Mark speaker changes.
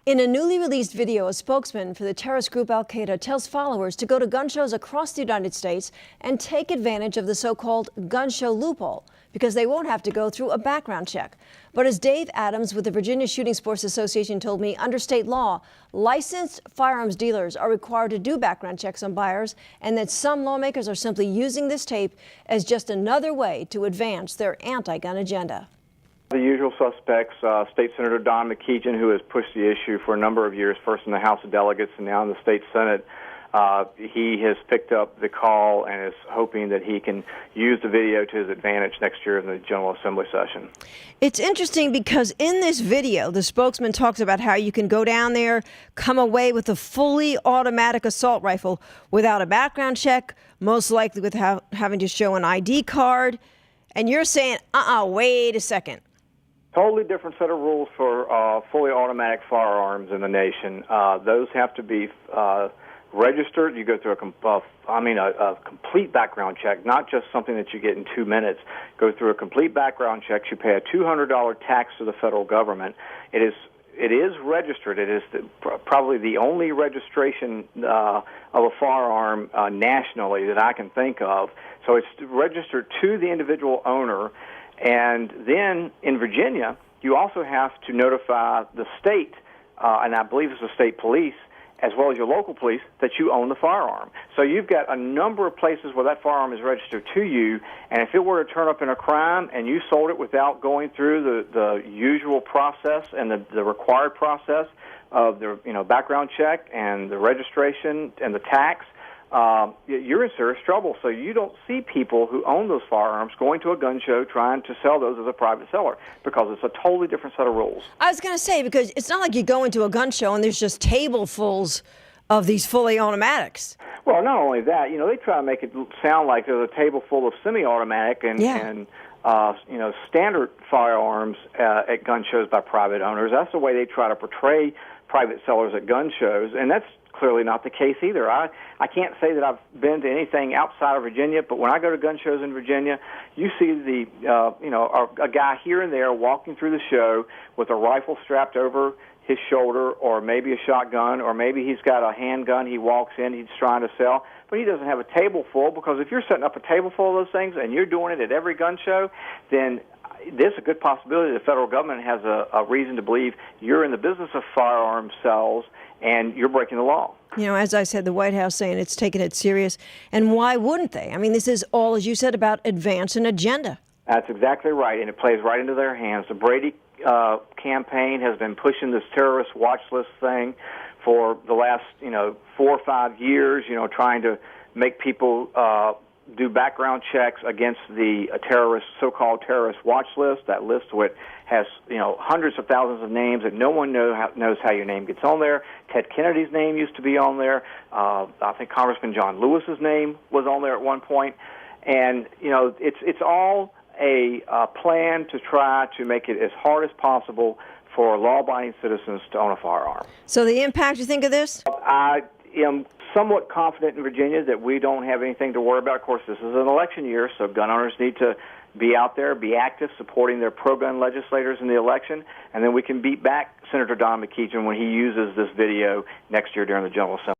Speaker 1: In a newly released video, a spokesman for the terrorist group Al-Qaeda tells followers to go to gun shows across the United States and take advantage of the so-called gun show loophole because they won't have to go through a background check. But as Dave Adams with the Virginia Shooting Sports Association told me, under state law, licensed firearms dealers are required to do background checks on buyers, and that some lawmakers are simply using this tape as just another way to advance their anti-gun agenda.
Speaker 2: The usual suspects, State Senator Don McKeegan, who has pushed the issue for a number of years, first in the House of Delegates and now in the State Senate. He has picked up the call and is hoping that he can use the video to his advantage next year in the General Assembly session.
Speaker 1: It's interesting because in this video, the spokesman talks about how you can go down there, come away with a fully automatic assault rifle without a background check, most likely without having to show an ID card. And you're saying, wait a second.
Speaker 2: Totally different set of rules for fully automatic firearms in the nation. Those have to be registered. You go through a complete background check, not just something that you get in 2 minutes. Go through a complete background check. You pay a $200 tax to the federal government. It is registered. It is probably the only registration of a firearm nationally that I can think of. So it's registered to the individual owner. And then in Virginia, you also have to notify the state, and I believe it's the state police, as well as your local police, that you own the firearm. So you've got a number of places where that firearm is registered to you, and if it were to turn up in a crime and you sold it without going through the usual process and the required process of the background check and the registration and the tax, you're in serious trouble. So you don't see people who own those firearms going to a gun show trying to sell those as a private seller because it's a totally different set of rules.
Speaker 1: I was going to say, because it's not like you go into a gun show and there's just tablesfuls of these fully automatics.
Speaker 2: Well, not only that, they try to make it sound like there's a table full of semi-automatic and standard firearms at gun shows by private owners. That's the way they try to portray private sellers at gun shows, and that's clearly not the case either. I can't say that I've been to anything outside of Virginia, but when I go to gun shows in Virginia, you see a guy here and there walking through the show with a rifle strapped over his shoulder, or maybe a shotgun, or maybe he's got a handgun. He walks in, he's trying to sell, but he doesn't have a table full, because if you're setting up a table full of those things and you're doing it at every gun show, then there's a good possibility the federal government has a reason to believe you're in the business of firearm sales and you're breaking the law.
Speaker 1: As I said, the White House saying it's taking it serious. And why wouldn't they? I mean, this is all, as you said, about advance an agenda.
Speaker 2: That's exactly right, and it plays right into their hands. The Brady campaign has been pushing this terrorist watch list thing for the last 4 or 5 years, trying to make people do background checks against the so-called terrorist watch list. That list which has hundreds of thousands of names that no one knows how your name gets on there. Ted Kennedy's name used to be on there. I think Congressman John Lewis's name was on there at one point. And it's all a plan to try to make it as hard as possible for law-abiding citizens to own a firearm.
Speaker 1: So the impact, you think, of this?
Speaker 2: I am somewhat confident in Virginia that we don't have anything to worry about. Of course, this is an election year, so gun owners need to be out there, be active, supporting their pro-gun legislators in the election, and then we can beat back Senator Don McKeegan when he uses this video next year during the General Assembly.